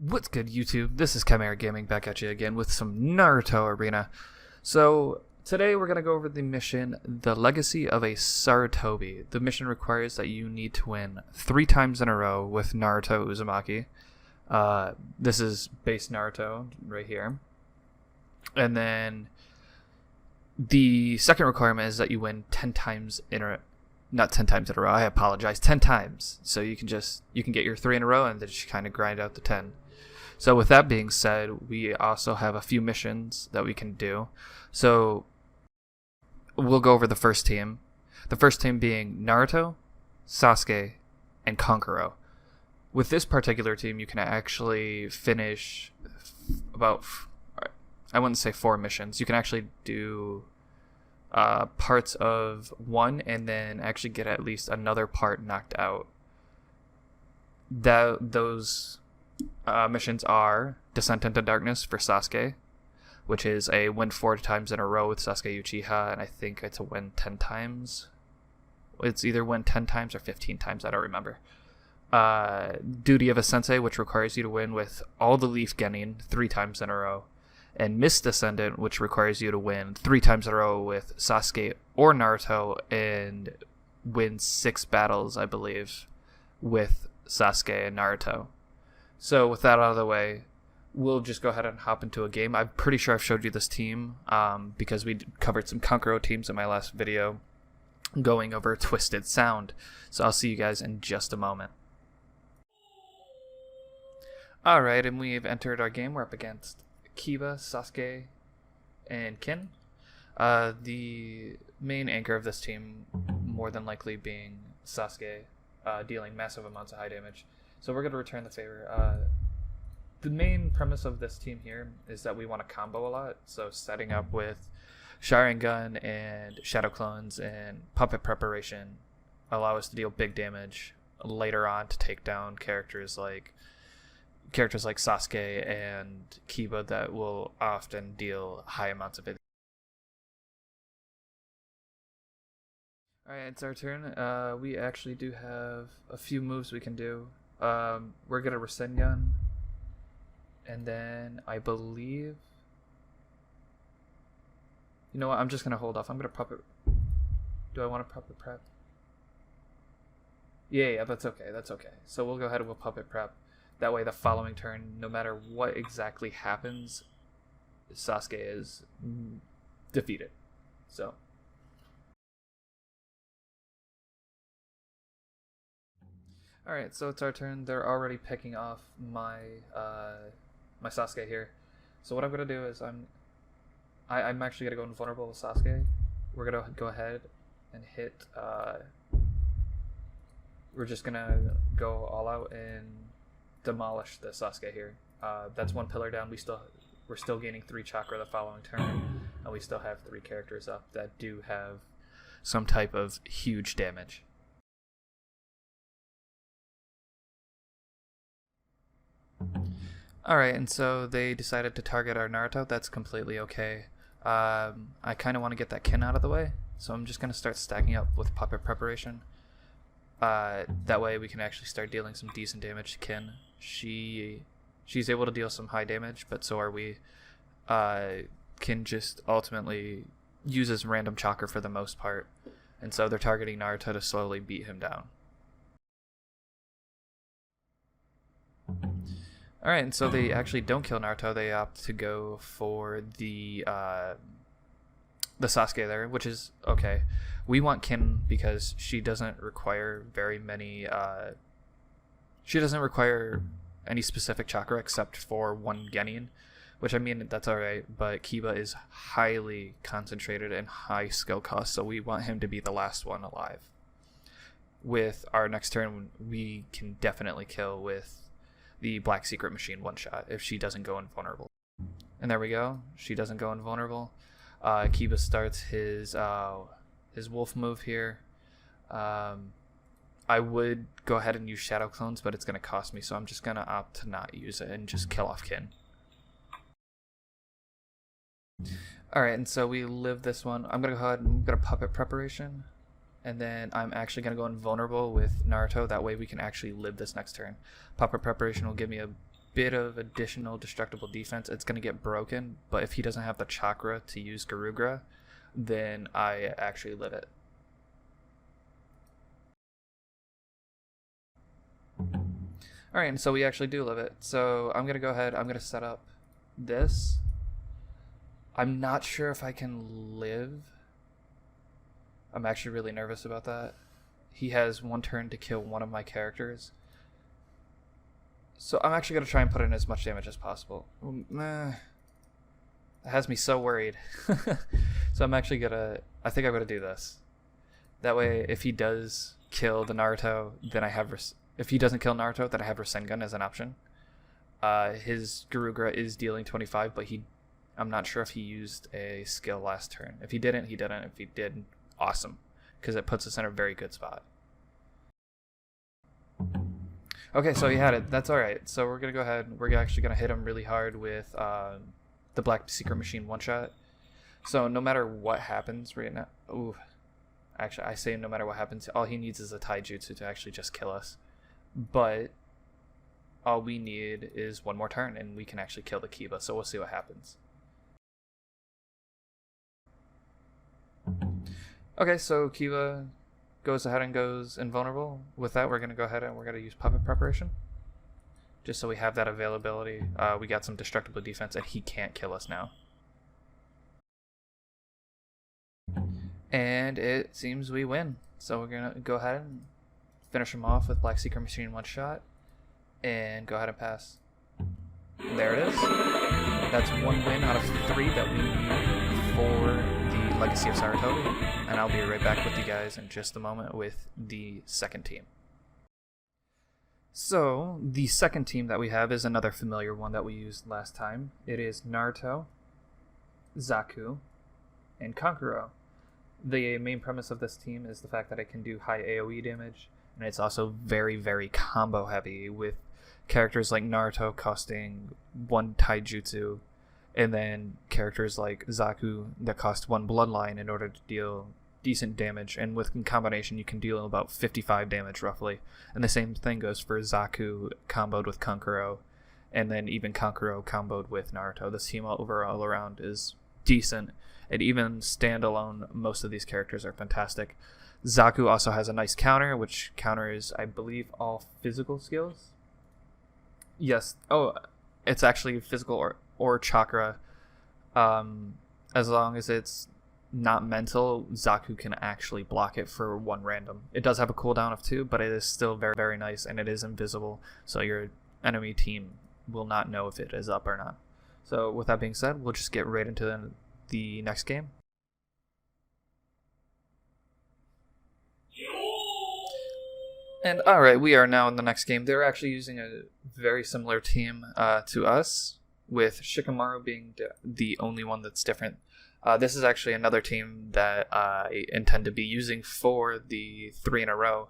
What's good, YouTube? This is Chimera Gaming back at you again with some Naruto-Arena. So, today we're going to go over the mission, The Legacy of a Sarutobi. The mission requires that you need to win 3 times in a row with Naruto Uzumaki. This is base Naruto right here. And then the second requirement is that you win 10 times in a not 10 times in a row, I apologize, 10 times. So you can get your 3 in a row and then just kind of grind out the 10. So with that being said, we also have a few missions that we can do. So we'll go over the first team. The first team being Naruto, Sasuke, and Kankuro. With this particular team, you can actually finish about, I wouldn't say 4 missions. You can actually do parts of 1 and then actually get at least another part knocked out. Those missions are Descent into Darkness for Sasuke, which is a win 4 times in a row with Sasuke Uchiha, and I think it's a win 10 times. It's either win 10 times or 15 times, I don't remember. Duty of a Sensei, which requires you to win with all the Leaf Genin 3 times in a row. And Mist Descendant, which requires you to win 3 times in a row with Sasuke or Naruto and win 6 battles, I believe, with Sasuke and Naruto. So with that out of the way, we'll just go ahead and hop into a game. I'm pretty sure I've showed you this team because we covered some Kankuro teams in my last video going over Twisted Sound. So I'll see you guys in just a moment. Alright, and we've entered our game. We're up against Kiba, Sasuke, and Kin. The main anchor of this team more than likely being Sasuke, dealing massive amounts of high damage. So we're going to return the favor. The main premise of this team here is that we want to combo a lot, so setting up with Sharingan and Shadow Clones and Puppet Preparation allow us to deal big damage later on to take down characters like Sasuke and Kiba that will often deal high amounts of it. Alright, it's our turn. We actually do have a few moves we can do. We're going to Rasengan, and then I believe... You know what, I'm just going to hold off. I'm going to Puppet... Do I want to Puppet Prep? Yeah, that's okay, that's okay. So we'll go ahead and we'll Puppet Prep. That way the following turn, no matter what exactly happens, Sasuke is defeated. So. Alright, so it's our turn. They're already picking off my my Sasuke here. So what I'm going to do is I'm actually going to go invulnerable with Sasuke. We're going to go ahead and hit... we're just going to go all out and demolish the Sasuke here. That's 1 pillar down. We're still gaining 3 chakra the following turn, and we still have 3 characters up that do have some type of huge damage. Alright, and so they decided to target our Naruto. That's completely okay. I kind of want to get that Kin out of the way, so I'm just going to start stacking up with Puppet Preparation. That way we can actually start dealing some decent damage to Kin. She's able to deal some high damage, but so are we. Kin just ultimately uses random chakra for the most part, and so they're targeting Naruto to slowly beat him down. Alright, and so they actually don't kill Naruto. They opt to go for the Sasuke there, which is okay. We want Kin because she doesn't require very many... she doesn't require any specific chakra except for 1 Genin, which, I mean, that's alright, but Kiba is highly concentrated and high skill cost, so we want him to be the last one alive. With our next turn, we can definitely kill with the Black Secret Machine one-shot if she doesn't go invulnerable. And there we go. She doesn't go invulnerable. Kiba starts his wolf move here. I would go ahead and use Shadow Clones, but it's going to cost me, so I'm just going to opt to not use it and just kill off Kin. Alright, and so we live this one. I'm going to go ahead and I'm going to Puppet Preparation. And then I'm actually going to go invulnerable with Naruto. That way we can actually live this next turn. Puppet Preparation will give me a bit of additional destructible defense. It's going to get broken, but if he doesn't have the chakra to use Garugra, then I actually live it. Alright, and so we actually do live it. So I'm going to go ahead, I'm going to set up this. I'm not sure if I can live. I'm actually really nervous about that. He has one turn to kill one of my characters. So I'm actually going to try and put in as much damage as possible. That has me so worried. So I'm actually going to... I think I'm going to do this. That way, if he does kill the Naruto, then I have... If he doesn't kill Naruto, then I have Rasengan as an option. His Garugra is dealing 25, but I'm not sure if he used a skill last turn. If he didn't, he didn't. If he did, awesome. Because it puts us in a very good spot. Okay, so he had it. That's alright. So we're going to go ahead. We're actually going to hit him really hard with the Black Secret Machine one-shot. So no matter what happens right now... Ooh. Actually, I say no matter what happens, all he needs is a taijutsu to actually just kill us. But all we need is one more turn, and we can actually kill the Kiba. So we'll see what happens. Okay, so Kiba goes ahead and goes invulnerable. With that, we're going to go ahead and we're going to use Puppet Preparation. Just so we have that availability. We got some destructible defense, and he can't kill us now. And it seems we win. So we're going to go ahead and finish him off with Black Secret Machine one shot. And go ahead and pass. There it is. That's one win out of 3 that we need for the Legacy of Sarutobi. And I'll be right back with you guys in just a moment with the second team. So, the second team that we have is another familiar one that we used last time. It is Naruto, Zaku, and Kankuro. The main premise of this team is the fact that it can do high AoE damage, and it's also very, very combo heavy, with characters like Naruto costing 1 taijutsu, and then characters like Zaku that cost 1 bloodline in order to deal decent damage, and with in combination you can deal about 55 damage roughly. And the same thing goes for Zaku comboed with Kankuro, and then even Kankuro comboed with Naruto. This team overall around is decent, and even standalone most of these characters are fantastic. Zaku also has a nice counter, which counters, I believe, all physical skills. Yes. Oh, it's actually physical or chakra. As long as it's not mental, Zaku can actually block it for 1 random. It does have a cooldown of 2, but it is still very, very nice, and it is invisible, so your enemy team will not know if it is up or not. So with that being said, we'll just get right into the next game. And alright, we are now in the next game. They're actually using a very similar team to us, with Shikamaru being the only one that's different. This is actually another team that I intend to be using for the 3 in a row.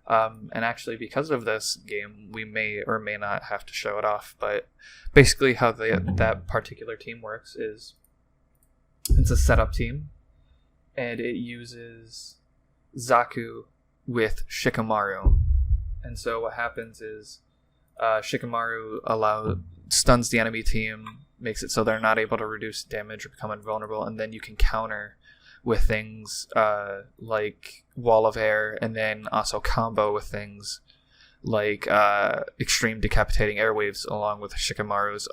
And actually, because of this game, we may or may not have to show it off. But basically how that particular team works is it's a setup team, and it uses Zaku with Shikamaru. And so what happens is Shikamaru stuns the enemy team, makes it so they're not able to reduce damage or become invulnerable, and then you can counter with things like Wall of Air, and then also combo with things like extreme decapitating airwaves, along with Shikamaru's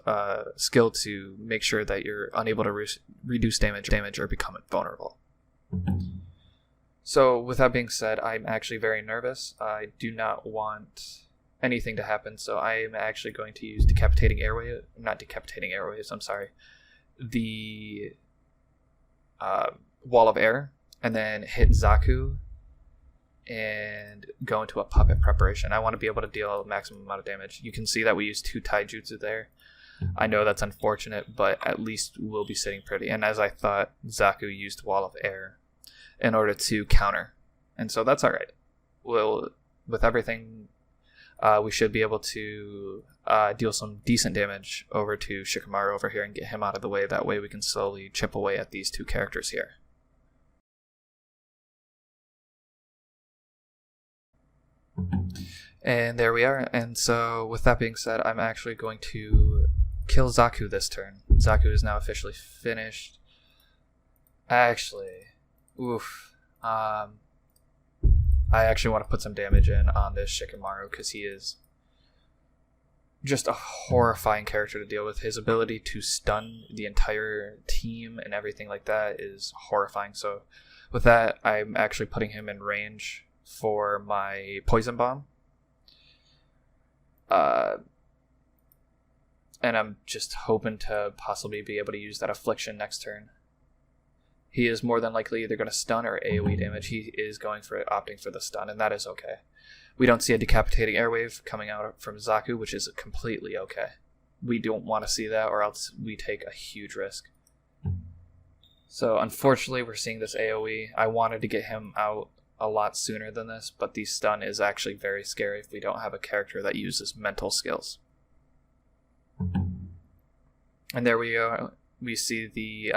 skill to make sure that you're unable to reduce damage or become invulnerable. So with that being said, I'm actually very nervous. I do not want anything to happen, so I am actually going to use the Wall of Air, and then hit Zaku and go into a Puppet Preparation. I want to be able to deal a maximum amount of damage. You can see that we use 2 taijutsu there. I know that's unfortunate, but at least we'll be sitting pretty. And as I thought, Zaku used Wall of Air in order to counter, and so that's alright. With everything, we should be able to deal some decent damage over to Shikamaru over here and get him out of the way. That way we can slowly chip away at these 2 characters here. And there we are. And so with that being said, I'm actually going to kill Zaku this turn. Zaku is now officially finished. Actually, I actually want to put some damage in on this Shikamaru because he is just a horrifying character to deal with. His ability to stun the entire team and everything like that is horrifying. So with that, I'm actually putting him in range for my Poison Bomb. And I'm just hoping to possibly be able to use that Affliction next turn. He is more than likely either going to stun or AoE damage. He is opting for the stun, and that is okay. We don't see a decapitating airwave coming out from Zaku, which is completely okay. We don't want to see that, or else we take a huge risk. So unfortunately, we're seeing this AoE. I wanted to get him out a lot sooner than this, but the stun is actually very scary if we don't have a character that uses mental skills. And there we go. We see the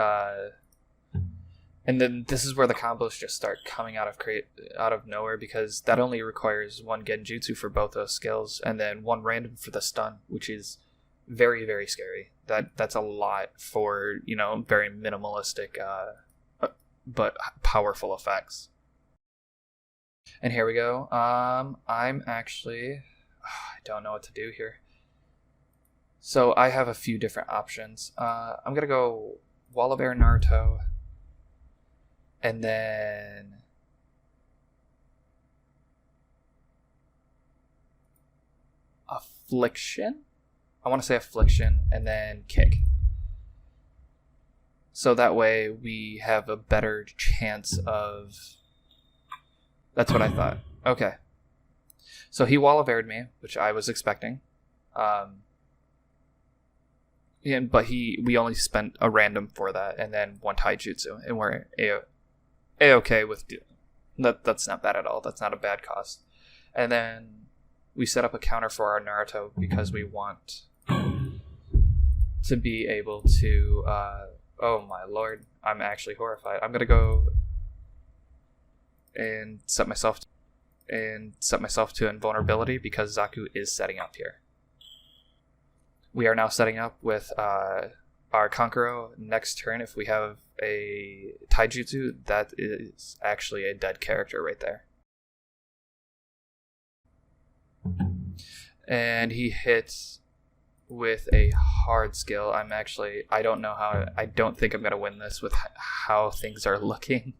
and then this is where the combos just start coming out of nowhere, because that only requires one Genjutsu for both those skills and then one random for the stun, which is very, very scary. That's a lot for, very minimalistic but powerful effects. And here we go. I'm actually I don't know what to do here. So I have a few different options. I'm gonna go Wall of Air Naruto. And then Affliction? I want to say Affliction and then Kick. So that way we have a better chance of... That's what I thought. Okay. So he Wall of Aired me, which I was expecting. But we only spent a random for that and then one Taijutsu. And we're A-okay with that. That's not bad at all. That's not a bad cost. And then we set up a counter for our Naruto because we want to be able to oh my lord, I'm actually horrified. I'm gonna go and set myself to invulnerability because Zaku is setting up here. We are now setting up with our Kankuro. Next turn, if we have a Taijutsu, that is actually a dead character right there. And he hits with a hard skill. I don't know how, I don't think I'm going to win this with how things are looking.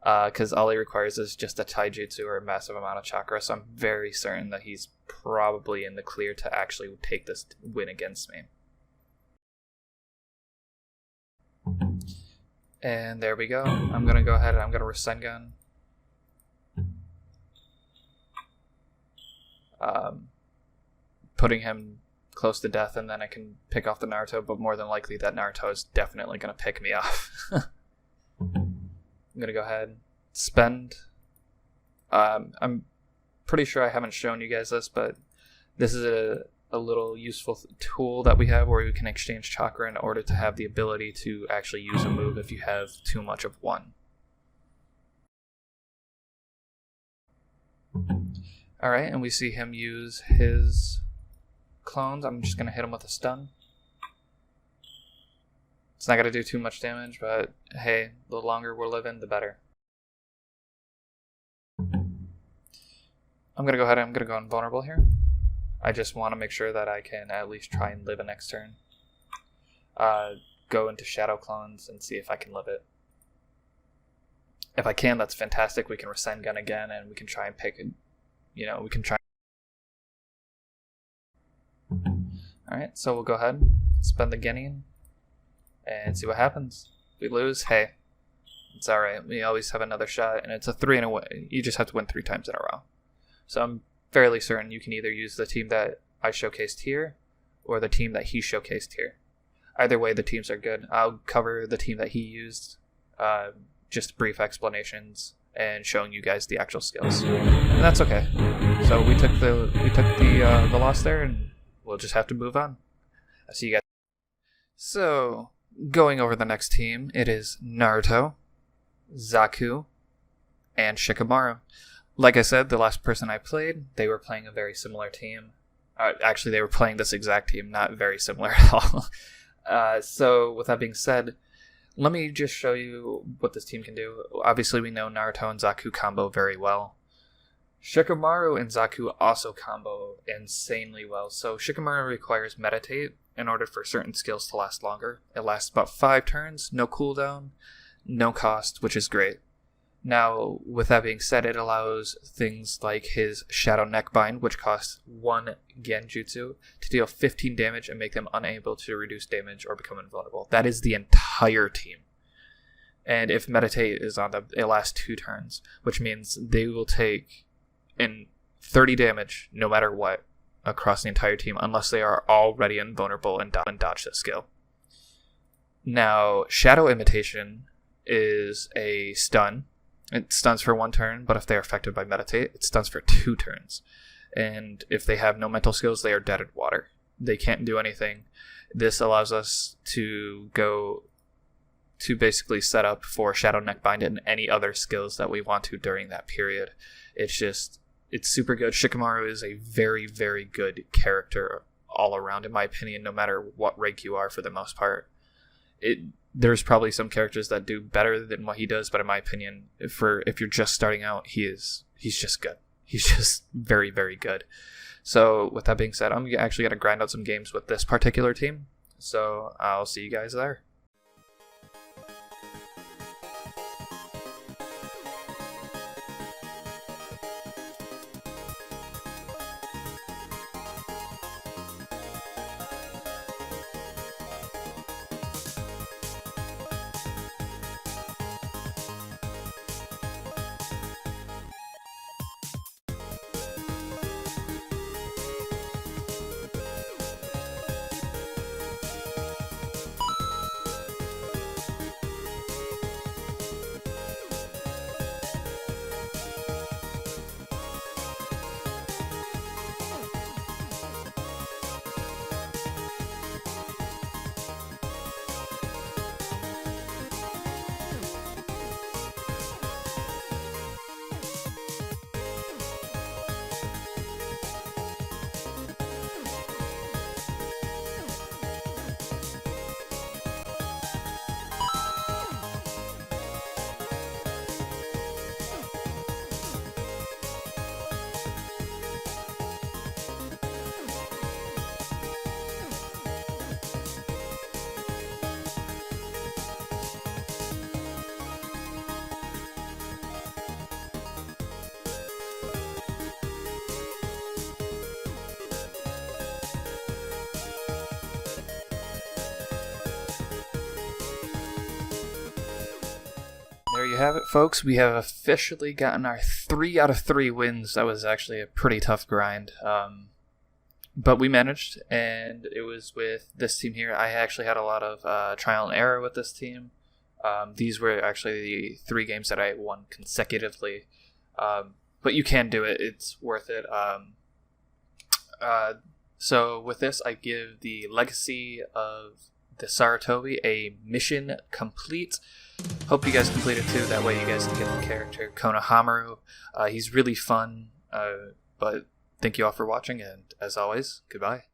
Because all he requires is just a Taijutsu or a massive amount of chakra, so I'm very certain that he's probably in the clear to actually take this win against me. And there we go. I'm going to go ahead and I'm going to Rasengan. Putting him close to death, and then I can pick off the Naruto, but more than likely that Naruto is definitely going to pick me off. I'm going to go ahead and spend. I'm pretty sure I haven't shown you guys this, but this is a little useful tool that we have where we can exchange chakra in order to have the ability to actually use a move if you have too much of one. Alright, and we see him use his clones. I'm just going to hit him with a stun. It's not going to do too much damage, but hey, the longer we're living, the better. I'm going to go ahead and I'm going to go invulnerable here. I just want to make sure that I can at least try and live a next turn. Go into Shadow Clones and see if I can live it. If I can, that's fantastic. We can Rasengan again and we can try and pick it. We can try. Alright, so we'll go ahead, spend the Genin, and see what happens. If we lose, hey, it's alright. We always have another shot, and it's a 3 in a way. You just have to win 3 times in a row. So I'm fairly certain you can either use the team that I showcased here, or the team that he showcased here. Either way, the teams are good. I'll cover the team that he used, just brief explanations, and showing you guys the actual skills. And that's okay. So we took the loss there, and we'll just have to move on. I'll see you guys. So, going over the next team, it is Naruto, Zaku, and Shikamaru. like I said, the last person I played, they were playing a very similar team. Actually, they were playing this exact team, not very similar at all. So, with that being said, let me just show you what this team can do. Obviously, we know Naruto and Zaku combo very well. Shikamaru and Zaku also combo insanely well. So, Shikamaru requires Meditate in order for certain skills to last longer. It lasts about 5 turns, no cooldown, no cost, which is great. Now, with that being said, it allows things like his Shadow Neckbind, which costs 1 Genjutsu, to deal 15 damage and make them unable to reduce damage or become invulnerable. That is the entire team. And if Meditate is on them, it lasts 2 turns, which means they will take in 30 damage no matter what across the entire team, unless they are already invulnerable and dodge the skill. Now, Shadow Imitation is a stun. It stuns for 1 turn, but if they are affected by Meditate, it stuns for 2 turns. And if they have no mental skills, they are dead in water. They can't do anything. This allows us to go to basically set up for Shadow Neckbind and any other skills that we want to during that period. It's super good. Shikamaru is a very, very good character all around, in my opinion, no matter what rank you are for the most part. There's probably some characters that do better than what he does, but in my opinion, if you're just starting out, he's just good. He's just very, very good. So with that being said, I'm actually going to grind out some games with this particular team. So I'll see you guys there. There you have it, folks. We have officially gotten our 3 out of 3 wins. That was actually a pretty tough grind. But we managed, and it was with this team here. I actually had a lot of trial and error with this team. These were actually the 3 games that I won consecutively. But you can do it. It's worth it. So with this, I give the Legacy of the Sarutobi a mission complete. Hope you guys complete it too. That way you guys can get the character Konohamaru. He's really fun. But thank you all for watching, and as always, goodbye.